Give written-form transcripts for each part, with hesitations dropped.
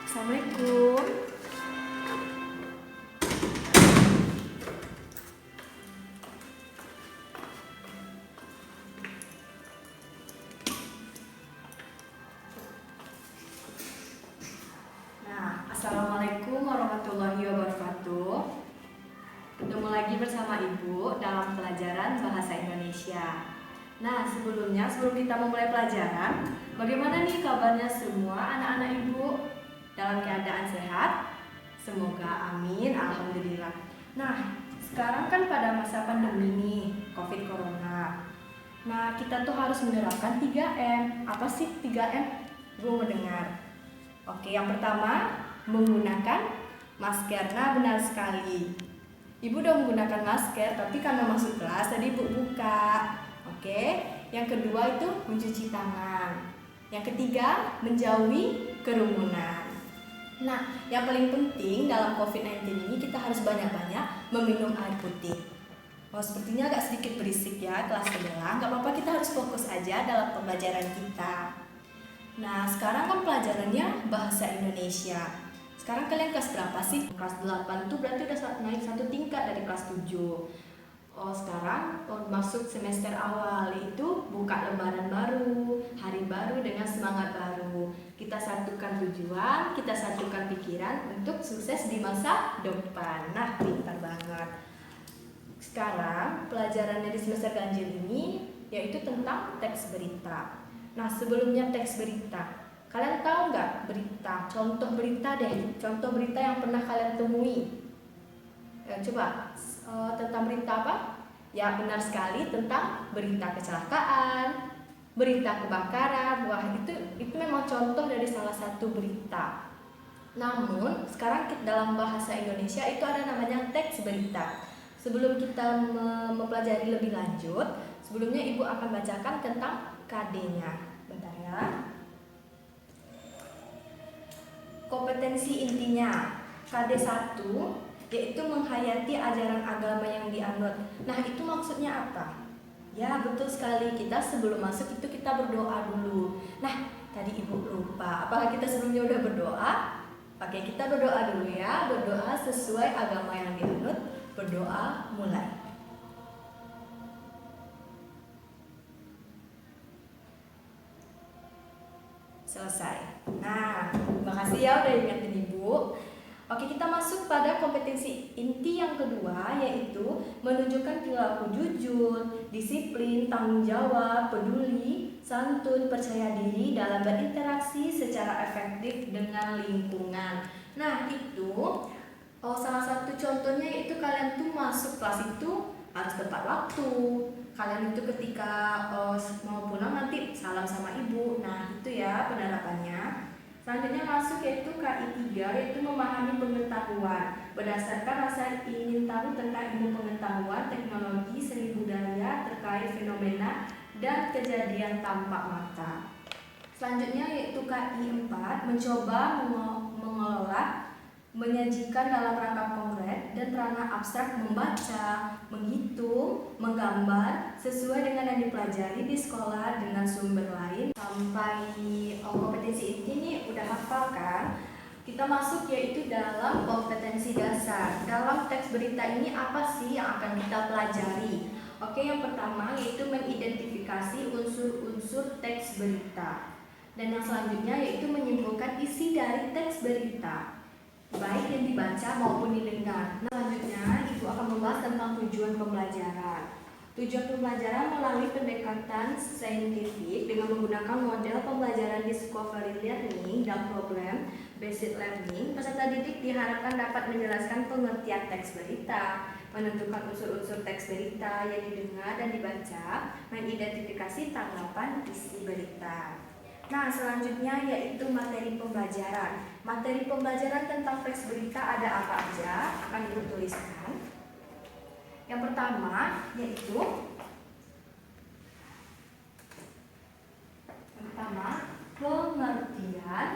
Assalamualaikum. Assalamualaikum warahmatullahi wabarakatuh. Ketemu lagi bersama Ibu dalam pelajaran Bahasa Indonesia. Sebelum kita memulai pelajaran, bagaimana nih kabarnya semua anak-anak Ibu? Dalam keadaan sehat? Semoga amin, alhamdulillah. Sekarang kan pada masa pandemi nih, COVID Corona. Kita tuh harus menerapkan 3M. Apa sih 3M? Ibu mendengar. Oke, yang pertama, menggunakan masker. Benar sekali. Ibu udah menggunakan masker, tapi karena masuk kelas tadi Ibu buka. Oke. Yang kedua itu mencuci tangan. Yang ketiga, menjauhi kerumunan. Yang paling penting dalam COVID-19 ini kita harus banyak-banyak meminum air putih. Sepertinya agak sedikit berisik ya kelas sebelah. Gak apa-apa, kita harus fokus aja dalam pembelajaran kita. Sekarang kan pelajarannya Bahasa Indonesia. Sekarang kalian kelas berapa sih? Kelas 8 itu berarti udah naik 1 tingkat dari kelas 7. Sekarang masuk semester awal, itu buka lembaran baru, hari baru dengan semangat baru. Kita satukan tujuan, kita satukan pikiran untuk sukses di masa depan. Pintar banget. Sekarang pelajarannya di semester ganjil ini yaitu tentang teks berita. Sebelumnya teks berita, kalian tahu nggak berita? Contoh berita deh, contoh berita yang pernah kalian temui. Coba tentang berita apa? Ya, benar sekali, tentang berita kecelakaan, berita kebakaran. Itu memang contoh dari salah satu berita. Namun sekarang dalam bahasa Indonesia itu ada namanya teks berita. Sebelum kita mempelajari lebih lanjut, sebelumnya Ibu akan bacakan tentang KD-nya. Bentar ya. Kompetensi intinya KD 1 yaitu menghayati ajaran agama yang dianut. Itu maksudnya apa? Ya, betul sekali, kita sebelum masuk itu kita berdoa dulu. Tadi Ibu lupa, apakah kita sebelumnya udah berdoa? Oke, kita berdoa dulu ya. Berdoa sesuai agama yang dianut. Berdoa, mulai. Selesai. Makasih ya udah ingetin Ibu. Oke, kita masuk pada kompetensi inti yang kedua, yaitu menunjukkan perilaku jujur, disiplin, tanggung jawab, peduli, santun, percaya diri dalam berinteraksi secara efektif dengan lingkungan. Itu salah satu contohnya yaitu kalian tuh masuk kelas itu harus tepat waktu. Kalian itu ketika mau pulang nanti salam sama ibu. Itu ya penerapannya. Selanjutnya masuk yaitu KI 3, yaitu memahami pengetahuan berdasarkan rasa ingin tahu tentang ilmu pengetahuan, teknologi, seni budaya terkait fenomena dan kejadian tampak mata. Selanjutnya yaitu KI 4, mencoba mengelola, menyajikan dalam rangka konkret dan ranah abstrak, membaca, menghitung, menggambar sesuai dengan yang dipelajari di sekolah dengan sumber lain. Sampai kompetensi inti ini udah hafal kan? Kita masuk yaitu dalam kompetensi dasar. Dalam teks berita ini apa sih yang akan kita pelajari? Oke, yang pertama yaitu mengidentifikasi unsur-unsur teks berita. Dan yang selanjutnya yaitu menyimpulkan isi dari teks berita, baik yang dibaca maupun didengar. Selanjutnya Ibu akan membahas tentang tujuan pembelajaran. Tujuan pembelajaran melalui pendekatan saintifik dengan menggunakan model pembelajaran discovery learning dan problem based learning. Peserta didik diharapkan dapat menjelaskan pengertian teks berita, menentukan unsur-unsur teks berita yang didengar dan dibaca, mengidentifikasi tanggapan isi berita. Selanjutnya yaitu materi pembelajaran. Materi pembelajaran tentang teks berita ada apa aja? Akan Ibu tuliskan. Yang pertama yaitu pengertian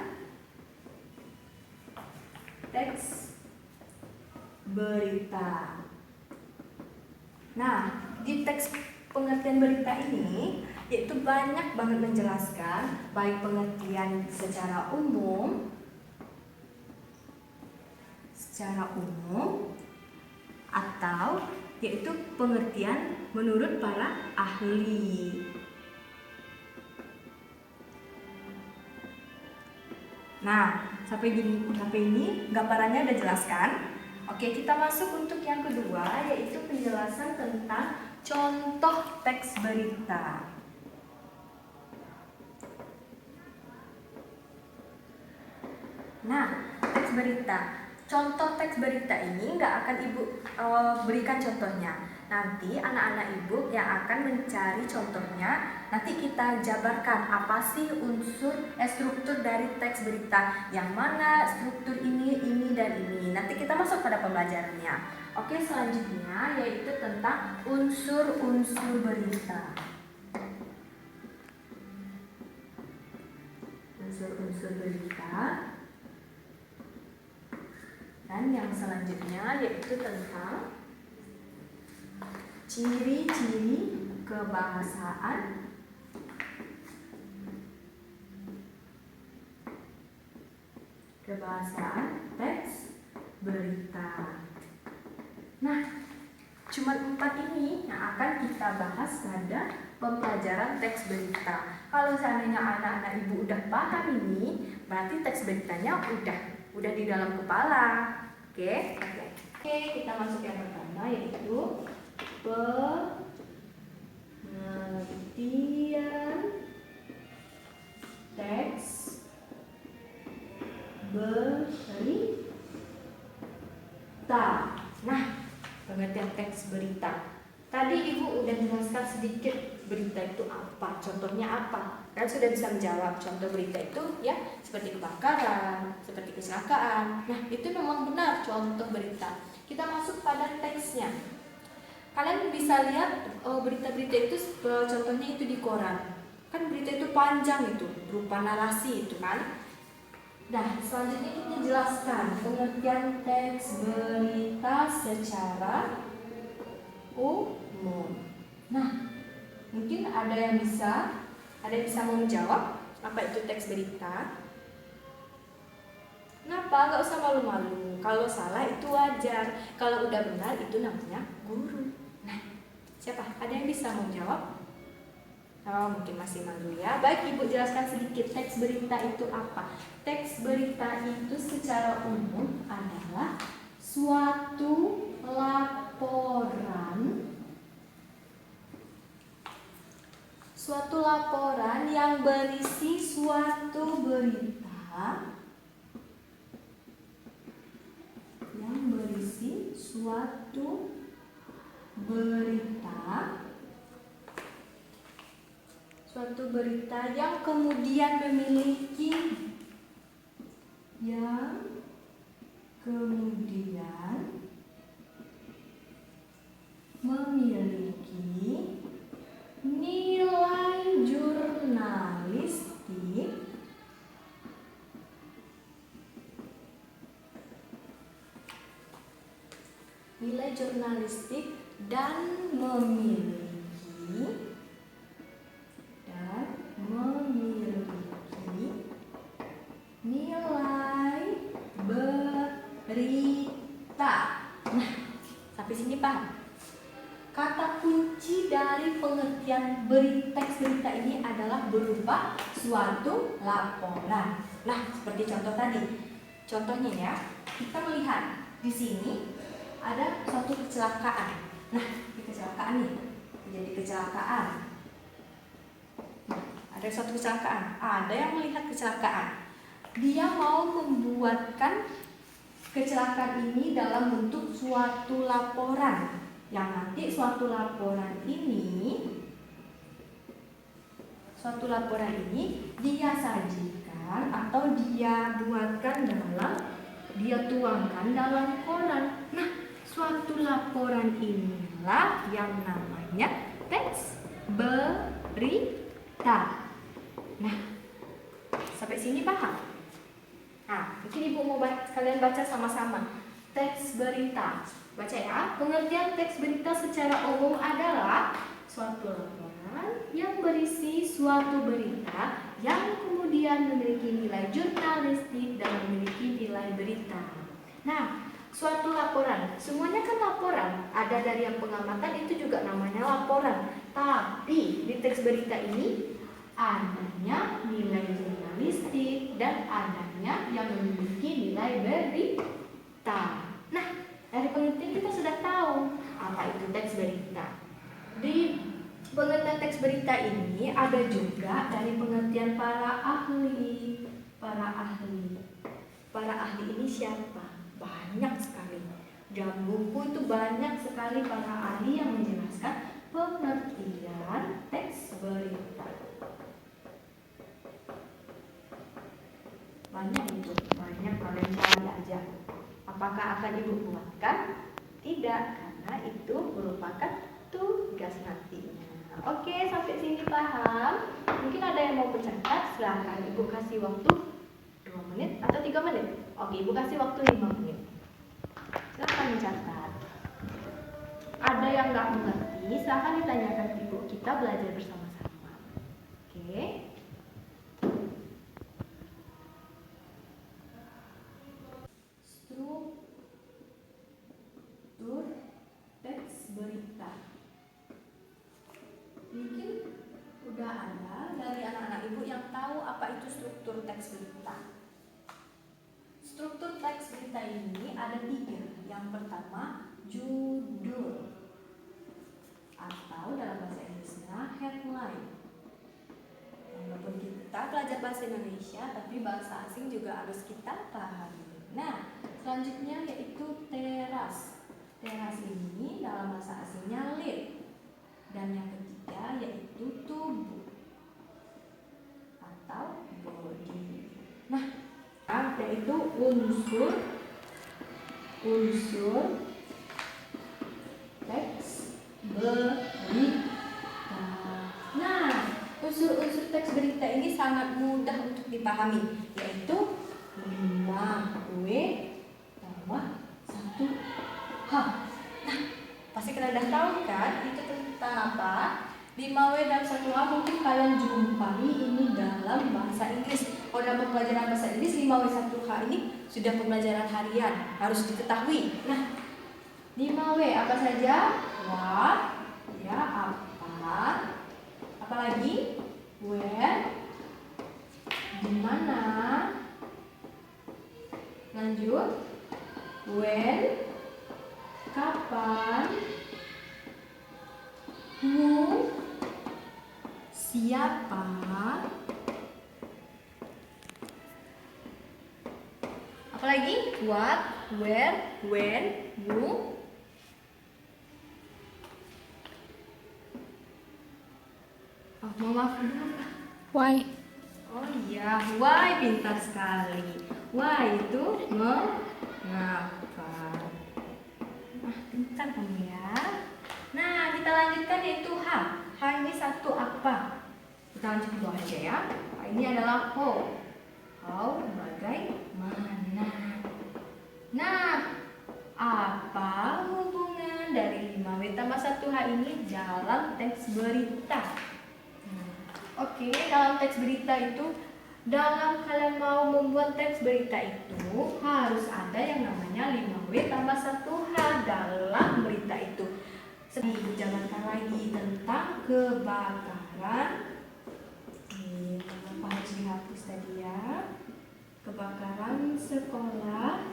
teks berita. Di teks pengertian berita ini yaitu banyak banget menjelaskan baik pengertian secara umum secara umum atau yaitu pengertian menurut para ahli. Nah, sampai ini gambarannya udah jelaskan. Oke, kita masuk untuk yang kedua, yaitu penjelasan tentang contoh teks berita. Nah, teks berita. Contoh teks berita ini nggak akan Ibu berikan contohnya. Nanti anak-anak Ibu yang akan mencari contohnya. Nanti kita jabarkan apa sih struktur dari teks berita. Yang mana struktur ini, dan ini. Nanti kita masuk pada pembelajarannya. Oke, selanjutnya yaitu tentang unsur-unsur berita. Unsur-unsur berita. Dan yang selanjutnya yaitu tentang ciri-ciri kebahasaan teks berita. Nah, cuma 4 ini yang akan kita bahas pada pembelajaran teks berita. Kalau seandainya anak-anak Ibu udah paham ini, berarti teks beritanya udah di dalam kepala. Oke, kita masuk yang pertama yaitu pengertian teks berita. Nah, pengertian teks berita. Tadi Ibu udah jelaskan sedikit berita itu apa, contohnya apa. Dan sudah bisa menjawab contoh berita itu ya seperti kebakaran, seperti kecelakaan. Nah, itu memang benar contoh berita. Kita masuk pada teksnya. Kalian bisa lihat berita-berita itu contohnya itu di koran. Kan berita itu panjang itu, berupa narasi itu kan. Nah, selanjutnya kita jelaskan pengertian teks berita secara umum. Nah, mungkin ada yang bisa mau menjawab apa itu teks berita. Kenapa? Gak usah malu-malu. Kalau salah itu wajar. Kalau udah benar itu namanya guru. Nah, siapa? Ada yang bisa mau menjawab? Oh, mungkin masih malu ya. Baik, Ibu jelaskan sedikit teks berita itu apa. Teks berita itu secara umum adalah suatu laporan yang berisi suatu berita yang kemudian memiliki nilai jurnalistik dan memiliki nilai berita. Nah, sampai sini paham? Kata kunci dari pengertian teks berita ini adalah berupa suatu laporan. Nah, seperti contoh tadi. Contohnya ya, kita melihat di sini ada suatu kecelakaan. Nah, di kecelakaan nih, terjadi kecelakaan. Ada suatu kecelakaan. Ada yang melihat kecelakaan. Dia mau membuatkan kecelakaan ini dalam bentuk suatu laporan. Yang nanti suatu laporan ini dia sajikan atau dia tuangkan dalam koran. Nah, suatu laporan inilah yang namanya teks berita. Nah, sampai sini paham? Nah, mungkin Ibu mau kalian baca sama-sama. Teks berita. Baca ya. Pengertian teks berita secara umum adalah suatu laporan yang berisi suatu berita yang kemudian memiliki nilai jurnalistik dan memiliki nilai berita. Nah, suatu laporan, semuanya kan laporan, ada dari yang pengamatan itu juga namanya laporan. Tapi di teks berita ini adanya nilai jurnalistik dan adanya yang memiliki nilai berita. Nah, dari pengertian kita sudah tahu apa itu teks berita. Di pengertian teks berita ini ada juga dari pengertian para ahli. Para ahli ini siapa? Banyak sekali. Dalam buku itu banyak sekali para ahli yang menjelaskan pengertian teks berita. Banyak itu, banyak, kalian cari aja. Apakah akan ibu buatkan? Tidak, karena itu merupakan tugas nantinya. Oke, sampai sini paham? Mungkin ada yang mau mencatat, silahkan ibu kasih waktu 2 menit atau 3 menit. Oke, ibu kasih waktu 5 menit. Silahkan mencatat. Ada yang nggak mengerti, silahkan ditanyakan ibu. Kita belajar bersama-sama. Oke. Struktur teks berita. Mungkin udah ada dari anak-anak ibu yang tahu apa itu struktur teks berita. Struktur teks berita ini ada 3. Yang pertama, judul, atau dalam bahasa Inggrisnya headline. Walaupun kita belajar bahasa Indonesia, tapi bahasa asing juga harus kita pahami. Nah, selanjutnya yaitu teras. Teras ini dalam bahasa asingnya lead. Dan yang ketiga yaitu tubuh atau body. Nah, yaitu unsur teks berita. Nah, unsur-unsur teks berita ini sangat mudah untuk dipahami, yaitu 5W tambah 1H. Nah, pasti kalian udah tahu kan itu tentang apa? 5W dan 1H mungkin kalian jumpai ini dalam bahasa Inggris. Kalau dalam pembelajaran bahasa Inggris, 5W 1H ini sudah pembelajaran harian, harus diketahui. Nah, 5W apa saja? What, ya, apa. Apalagi? Where, di mana. Lanjut, when, kapan. Who, siapa. Apalagi? What, where, when, who. Oh, maaf dulu. Why? Oh iya, why, pintar sekali. Why itu mengapa. Nah, pintar kamu ya. Nah, kita lanjutkan yaitu H. H ini satu apa? Kita lanjut dulu aja ya. H ini adalah how. How, bagaimana. Nah, apa hubungan dari 5W tambah 1H ini dalam teks berita? Oke, dalam teks berita itu, dalam kalian mau membuat teks berita itu harus ada yang namanya 5W tambah 1H dalam berita itu. Ibu jabarkan lagi tentang kebakaran. Apa harus dihapus tadi ya? Kebakaran sekolah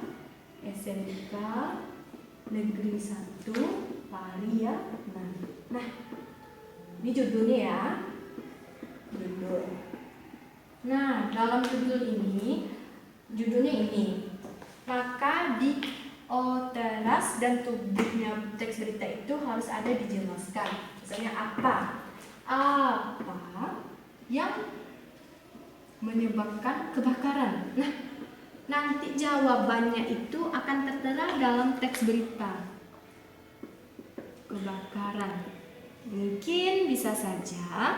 SMK Negeri 1 Pariaman. Nah, ini judulnya ya. Judul. Nah, dalam judulnya ini, maka di teras dan tubuhnya teks berita itu harus ada dijelaskan. Misalnya apa? Apa yang menyebabkan kebakaran? Nah, nanti jawabannya itu akan tertera dalam teks berita. Kebakaran. Mungkin bisa saja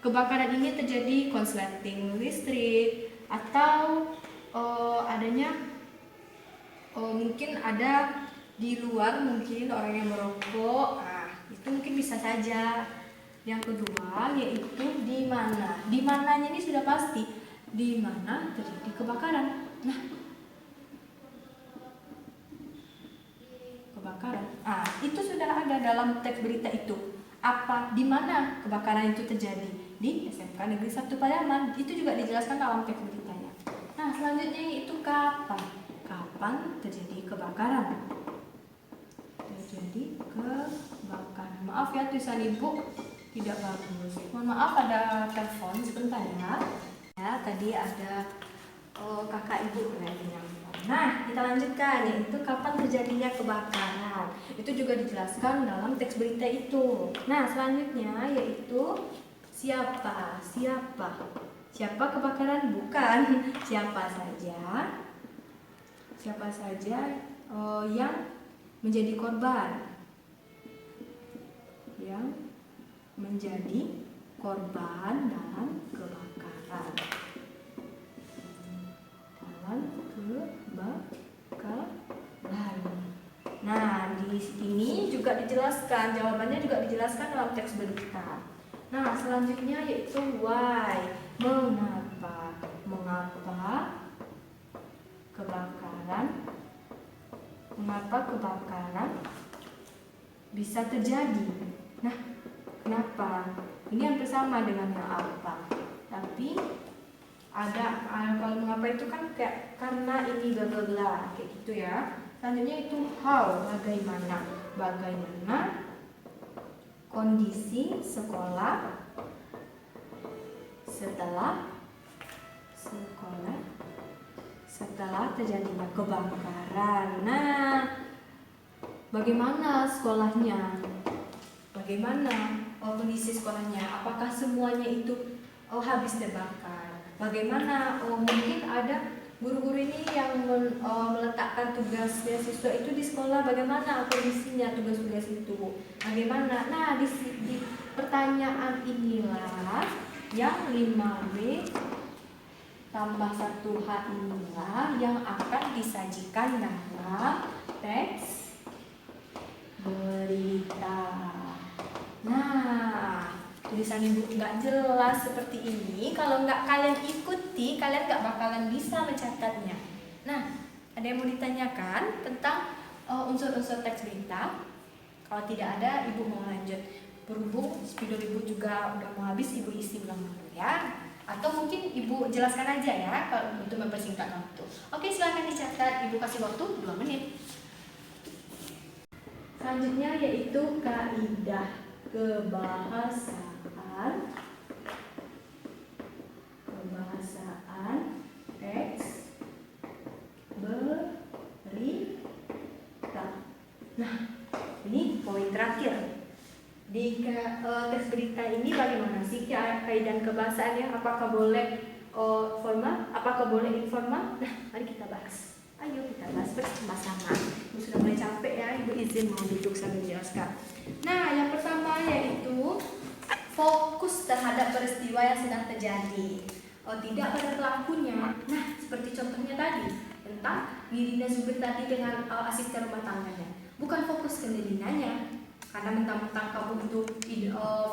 kebakaran ini terjadi konsleting listrik atau adanya mungkin ada di luar, mungkin orang yang merokok. Nah, itu mungkin bisa saja. Yang kedua yaitu di mana. Di mananya ini sudah pasti. Di mana terjadi kebakaran. Nah, ada dalam teks berita itu. Di mana kebakaran itu terjadi? Di SMK Negeri 1 Pariaman. Itu juga dijelaskan dalam teks beritanya. Nah, selanjutnya yaitu kapan? Kapan terjadi kebakaran? Terjadi kebakaran. Maaf ya, tulisan ibu tidak bagus. Mohon maaf, ada telepon sebentar ya. Ya, tadi ada kakak ibu kayaknya. Nah, kita lanjutkan, yaitu kapan terjadinya kebakaran. Itu juga dijelaskan dalam teks berita itu. Nah, selanjutnya yaitu siapa kebakaran? Bukan siapa saja yang menjadi korban, dalam kebakaran. Nah, di sini juga dijelaskan, jawabannya juga dijelaskan dalam teks berita. Nah, selanjutnya yaitu why, mengapa kebakaran bisa terjadi. Nah, kenapa? Ini hampir sama dengan yang apa, tapi ada kalau mengapa itu kan kayak karena ini bla bla bla kayak gitu ya. Selanjutnya itu how, bagaimana kondisi sekolah setelah terjadinya kebakaran. Nah, bagaimana sekolahnya? Bagaimana kondisi sekolahnya? Apakah semuanya itu habis terbakar? Bagaimana mungkin ada guru-guru ini yang meletakkan tugas siswa itu di sekolah, bagaimana kondisinya tugas-tugas itu? Bagaimana? Nah, di pertanyaan inilah yang 5W tambah 1H inilah yang akan disajikan dalam teks berita. Nah, tulisan ibu nggak jelas seperti ini, kalau nggak kalian ikuti, kalian nggak bakalan bisa mencatatnya. Nah, ada yang mau ditanyakan tentang unsur-unsur teks berita? Kalau tidak ada, ibu mau lanjut. Berhubung spidol ibu juga udah mau habis, ibu isi ulang dulu ya. Atau mungkin ibu jelaskan aja ya, kalau untuk mempersingkat waktu. Oke, silakan dicatat. Ibu kasih waktu 2 menit. Selanjutnya yaitu kaidah kebahasaan teks berita. Nah, ini poin terakhir di teks berita ini. Bagaimana sih kaidah kebahasaannya? Apakah boleh formal? Apakah boleh informal? Nah, mari kita bahas. Ayo kita bahas bersama-sama. Ibu sudah mulai capek ya, ibu izin mau duduk sambil menjelaskan. Nah, yang pertama yaitu fokus terhadap peristiwa yang sedang terjadi, tidak pada pelakunya. Nah, seperti contohnya tadi tentang Nirina Zubir tadi dengan asisten rumah tangganya. Bukan fokus ke Nirinanya, karena mentang-mentang kamu itu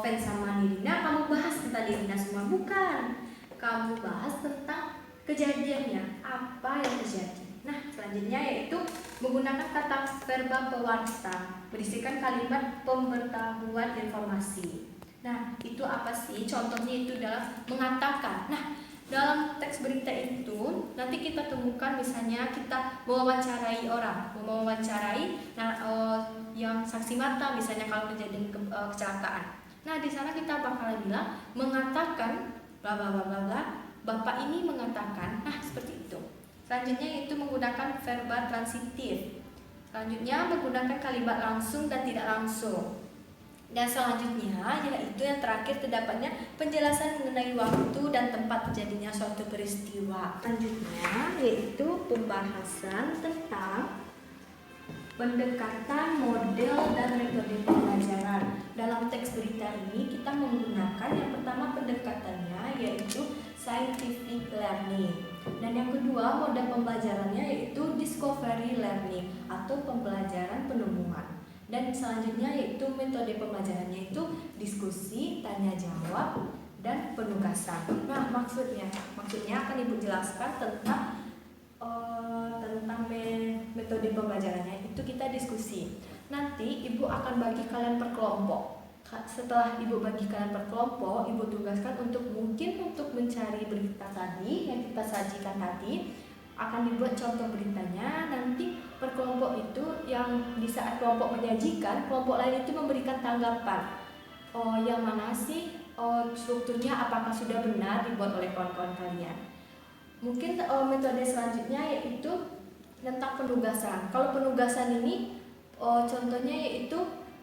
fans sama Nirina, kamu bahas tentang Nirina semua. Bukan, kamu bahas tentang kejadiannya, apa yang terjadi. Nah, selanjutnya yaitu menggunakan kata verba pewarta, berisikan kalimat pemberitahuan informasi. Nah, itu apa sih? Contohnya itu adalah mengatakan. Nah, dalam teks berita itu nanti kita temukan misalnya kita mewawancarai orang, yang saksi mata misalnya kalau kejadian kecelakaan. Nah, di sana kita bakalan bilang mengatakan bla bla bla bla, Bapak ini mengatakan. Nah, seperti itu. Selanjutnya yaitu menggunakan verba transitif. Selanjutnya menggunakan kalimat langsung dan tidak langsung. Dan selanjutnya yaitu yang terakhir terdapatnya penjelasan mengenai waktu dan tempat terjadinya suatu peristiwa. Selanjutnya yaitu pembahasan tentang pendekatan, model, dan metode pembelajaran. Dalam teks berita ini kita menggunakan yang pertama pendekatannya yaitu scientific learning. Dan yang kedua model pembelajarannya yaitu discovery learning atau pembelajaran penemuan. Dan selanjutnya yaitu metode pembelajarannya itu diskusi, tanya jawab, dan penugasan. Nah, maksudnya akan ibu jelaskan tentang metode pembelajarannya itu kita diskusi. Nanti ibu akan bagi kalian per kelompok. Setelah ibu bagi kalian per kelompok, ibu tugaskan untuk mencari berita tadi yang kita sajikan tadi. Akan dibuat contoh beritanya, nanti per kelompok itu yang di saat kelompok menyajikan, kelompok lain itu memberikan tanggapan. Oh, yang mana sih strukturnya, apakah sudah benar dibuat oleh kawan-kawan kalian. Mungkin metode selanjutnya yaitu tentang penugasan. Kalau penugasan ini contohnya yaitu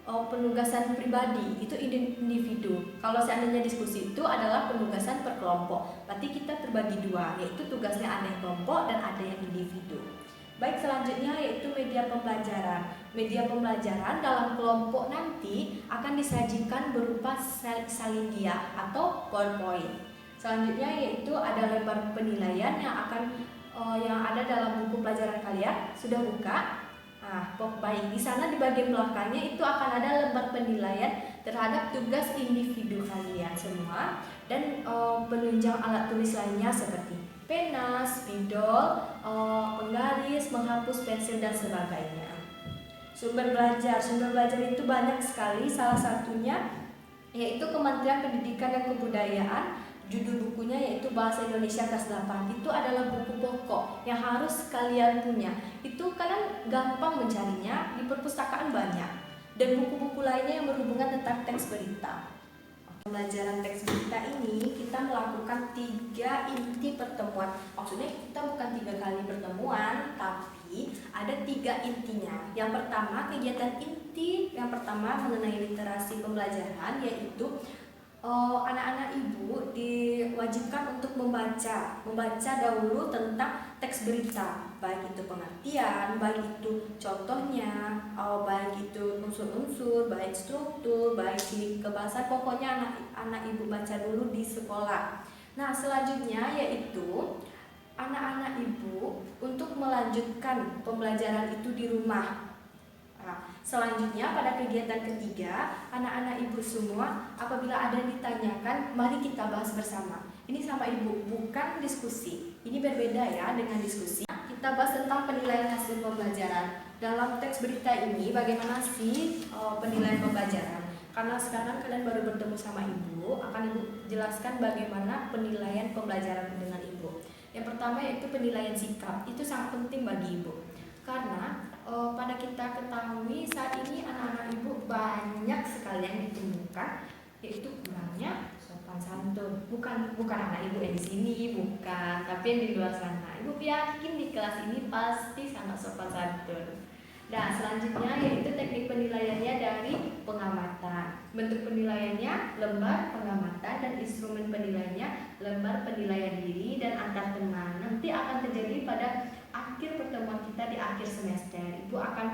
penugasan pribadi, itu individu. Kalau seandainya diskusi itu adalah penugasan per kelompok. Berarti kita terbagi dua, yaitu tugasnya ada yang kelompok dan ada yang individu. Baik, selanjutnya yaitu media pembelajaran. Media pembelajaran dalam kelompok nanti akan disajikan berupa salindia atau PowerPoint. Selanjutnya yaitu ada lembar penilaian yang ada dalam buku pelajaran kalian. Sudah buka? Nah, baik, di sana di bagian belakangnya itu akan ada lembar penilaian terhadap tugas individu kalian semua dan penunjang alat tulis lainnya seperti pena, spidol, penggaris, menghapus, pensil dan sebagainya. Sumber belajar itu banyak sekali, salah satunya yaitu Kementerian Pendidikan dan Kebudayaan. Judul bukunya yaitu Bahasa Indonesia kelas 8. Itu adalah buku pokok yang harus kalian punya. Itu kalian gampang mencarinya, di perpustakaan banyak. Dan buku-buku lainnya yang berhubungan tentang teks berita. Pembelajaran teks berita ini kita melakukan 3 inti pertemuan. Maksudnya kita bukan 3 kali pertemuan, tapi ada 3 intinya. Yang pertama, kegiatan inti yang pertama mengenai literasi pembelajaran, yaitu anak-anak ibu diwajibkan untuk membaca dahulu tentang teks berita, baik itu pengertian, baik itu contohnya, baik itu unsur-unsur, baik struktur, baik di kebahasan, pokoknya anak ibu baca dulu di sekolah. Nah, selanjutnya yaitu anak-anak ibu untuk melanjutkan pembelajaran itu di rumah. Selanjutnya pada kegiatan ketiga, anak-anak ibu semua apabila ada yang ditanyakan, mari kita bahas bersama. Ini sama ibu, bukan diskusi. Ini berbeda ya dengan diskusi. Kita bahas tentang penilaian hasil pembelajaran. Dalam teks berita ini bagaimana sih penilaian pembelajaran? Karena sekarang kalian baru bertemu sama ibu, akan ibu jelaskan bagaimana penilaian pembelajaran dengan ibu. Yang pertama yaitu penilaian sikap. Itu sangat penting bagi ibu. Karena pada kita ketahui saat ini anak-anak ibu banyak sekali yang ditemukan yaitu kurangnya sopan santun. Bukan anak ibu yang di sini, bukan, tapi yang di luar sana. Ibu yakin di kelas ini pasti sangat sopan santun. Nah, selanjutnya yaitu teknik penilaiannya dari pengamatan. Bentuk penilaiannya lembar pengamatan dan instrumen penilaiannya lembar penilaian diri dan antar teman. Nanti akan terjadi pada akhir pertemuan kita di akhir semester. Ibu akan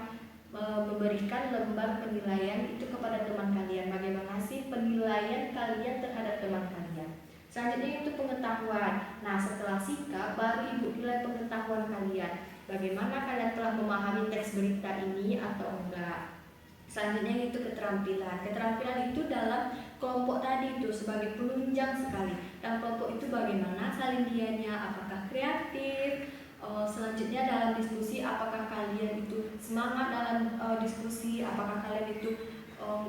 memberikan lembar penilaian itu kepada teman kalian. Bagaimana sih penilaian kalian terhadap teman kalian? Selanjutnya itu pengetahuan. Nah, setelah sikap baru ibu nilai pengetahuan kalian. Bagaimana kalian telah memahami teks berita ini atau enggak? Selanjutnya itu keterampilan. Keterampilan itu dalam kelompok tadi itu sebagai penunjang sekali. Dalam kelompok itu bagaimana salindianya, apakah kreatif? Selanjutnya dalam diskusi, apakah kalian itu semangat dalam diskusi, apakah kalian itu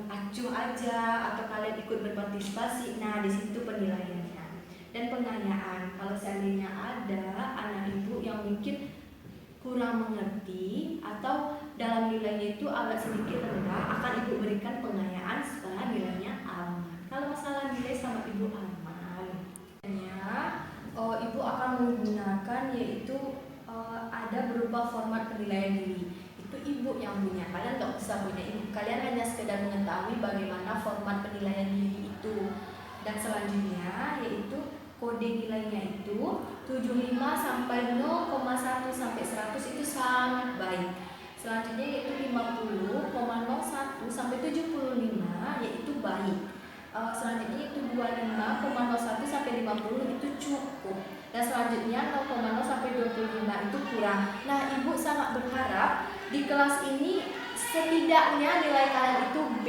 acuh aja atau kalian ikut berpartisipasi. Nah, di situ penilaiannya. Dan pengayaan, kalau seandainya ada anak ibu yang mungkin kurang mengerti atau dalam nilainya itu agak sedikit rendah, akan ibu berikan pengayaan setelah nilainya aman. Kalau masalah nilai sama ibu aman, ibu akan menggunakan yaitu ada berupa format penilaian diri. Itu ibu yang punya, kalian gak usah punya. Ibu kalian hanya sekedar mengetahui bagaimana format penilaian diri itu. Dan selanjutnya yaitu kode nilainya itu 75 sampai 0,1 sampai 100 itu sangat baik. Selanjutnya yaitu 50,01 sampai 75 yaitu baik. Selanjutnya itu 25,01 sampai 50 itu cukup. Dan selanjutnya 0,0 sampai 25 itu kurang. Nah, ibu sangat berharap di kelas ini setidaknya nilai kalian itu B,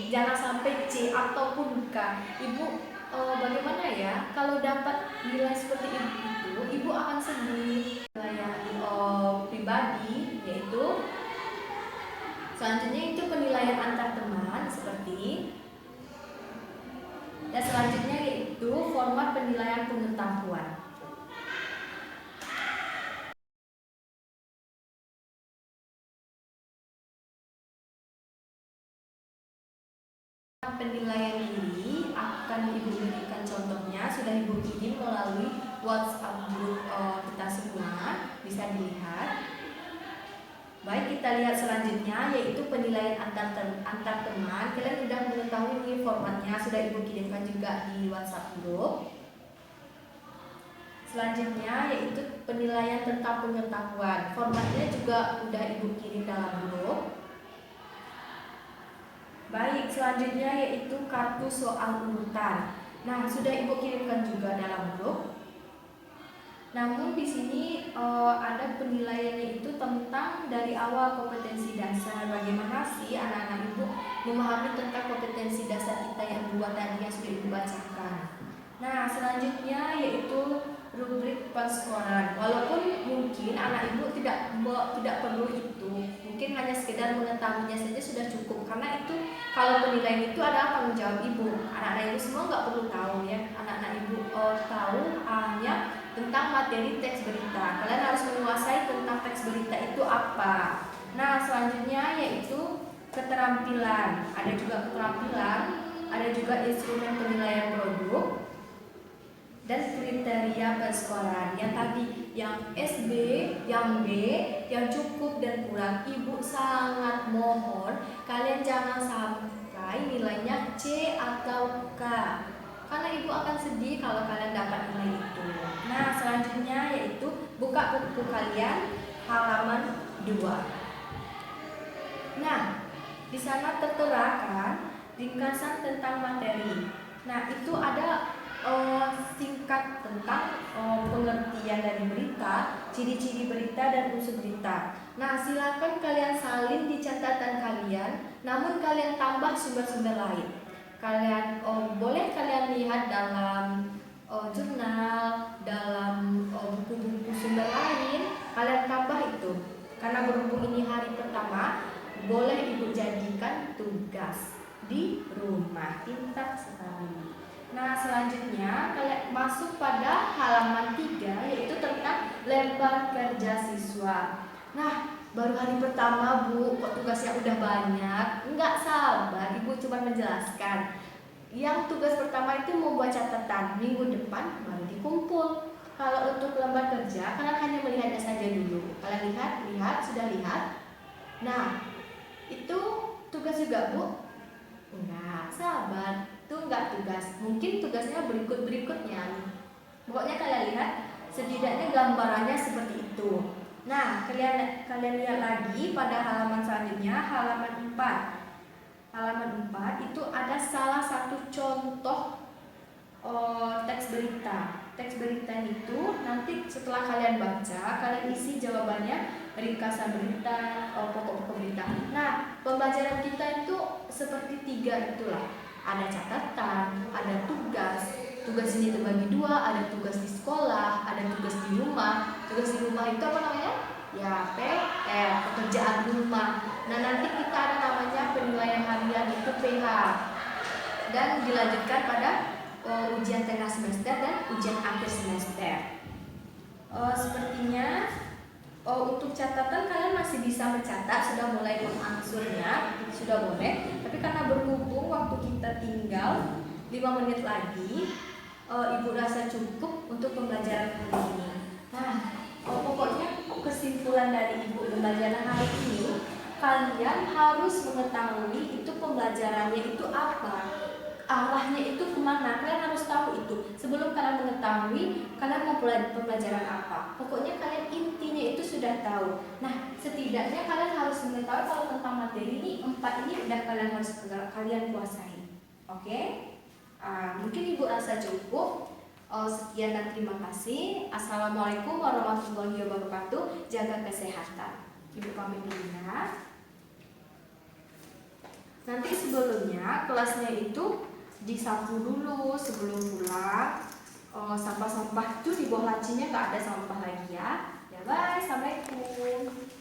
jangan sampai C ataupun K. Ibu bagaimana ya kalau dapat nilai seperti itu, ibu akan sedih. Nilai pribadi yaitu Selanjutnya itu penilaian antar teman seperti. Dan selanjutnya yaitu format penilaian pengetahuan. Penilaian ini akan Ibu berikan contohnya, sudah Ibu kirim melalui WhatsApp group kita semua, bisa dilihat. Baik, kita lihat selanjutnya yaitu penilaian antar teman. Kalian sudah mengetahui ini formatnya, sudah Ibu kirimkan juga di WhatsApp group. Selanjutnya yaitu penilaian tentang pengetahuan. Formatnya juga sudah Ibu kirim dalam grup. Baik, selanjutnya yaitu kartu soal urutan. Nah, sudah Ibu kirimkan juga dalam grup. Namun di sini ada penilaiannya itu tentang dari awal kompetensi dasar. Bagaimana sih anak-anak Ibu memahami tentang kompetensi dasar kita yang dua tadi yang sudah Ibu bacakan. Nah, selanjutnya yaitu rubrik penskoran. Walaupun mungkin anak Ibu tidak perlu itu, mungkin hanya sekedar mengetahuinya saja sudah cukup. Karena itu kalau penilaian itu adalah tanggung jawab Ibu. Anak-anak Ibu semua nggak perlu tahu ya. Anak-anak Ibu tahu hanya tentang materi teks berita. Kalian harus menguasai tentang teks berita itu apa. Nah, selanjutnya yaitu keterampilan. Ada juga keterampilan, ada juga instrumen penilaian produk, dan kriteria penskoran. Yang tadi, yang SB, yang B, yang cukup dan kurang, Ibu sangat mohon kalian jangan sampai nilainya C atau K. Karena Ibu akan sedih kalau kalian dapat nilai itu. Nah, selanjutnya yaitu buka buku kalian halaman 2. Nah, di sana tertera kan ringkasan tentang materi. Nah, itu ada singkat tentang pengertian dari berita, ciri-ciri berita dan unsur berita. Nah, silakan kalian salin di catatan kalian, namun kalian tambah sumber-sumber lain. Kalian boleh kalian lihat dalam jurnal, dalam buku-buku sumber lain, kalian tambah itu. Karena berhubung ini hari pertama, boleh Ibu jadikan tugas di rumah. Pintar sekali. Nah, selanjutnya kalian masuk pada halaman 3 yaitu tentang lembar kerja siswa. Nah, baru hari pertama Bu, kok tugasnya udah banyak? Enggak sabar, Ibu cuma menjelaskan. Yang tugas pertama itu membuat catatan, minggu depan baru dikumpul. Kalau untuk lembar kerja, kalian hanya melihatnya saja dulu. Kalian lihat, sudah lihat? Nah, itu tugas juga Bu? Enggak, sabar. Itu enggak tugas. Mungkin tugasnya berikutnya. Pokoknya kalian lihat, setidaknya gambarannya seperti itu. Nah, kalian lihat lagi pada halaman selanjutnya, halaman 4. Halaman 4 itu ada salah satu contoh teks berita. Teks berita itu nanti setelah kalian baca, kalian isi jawabannya, ringkasan berita, pokok-pokok berita. Nah, pembelajaran kita itu seperti 3 itulah. Ada catatan, ada tugas. Tugas ini terbagi 2, ada tugas di sekolah, ada tugas di rumah. Tugas di rumah itu apa namanya? Ya, PR, pekerjaan rumah. Nah, nanti kita ada namanya penilaian harian itu PH. Dan dilanjutkan pada ujian tengah semester dan ujian akhir semester. Sepertinya untuk catatan kalian masih bisa mencatat, sudah mulai mengangsurnya, sudah boleh. Tapi karena berhubung waktu kita tinggal 5 menit lagi, Ibu rasa cukup untuk pembelajaran hari ini. Nah, pokoknya kesimpulan dari Ibu pembelajaran hari ini, kalian harus mengetahui itu pembelajarannya itu apa, arahnya itu kemana. Kalian harus tahu itu. Sebelum kalian mengetahui kalian mau pembelajaran apa, pokoknya kalian intinya itu sudah tahu. Nah, setidaknya kalian harus mengetahui kalau tentang materi ini 4 ini udah kalian kuasai. Oke? Mungkin Ibu rasa cukup. Sekian dan terima kasih. Assalamualaikum warahmatullahi wabarakatuh. Jaga kesehatan. Ibu pamit dulu ya. Nanti sebelumnya kelasnya itu disapu dulu sebelum pulang. Sampah-sampah itu di bawah lacinya nggak ada sampah lagi ya. Ya bye, assalamualaikum.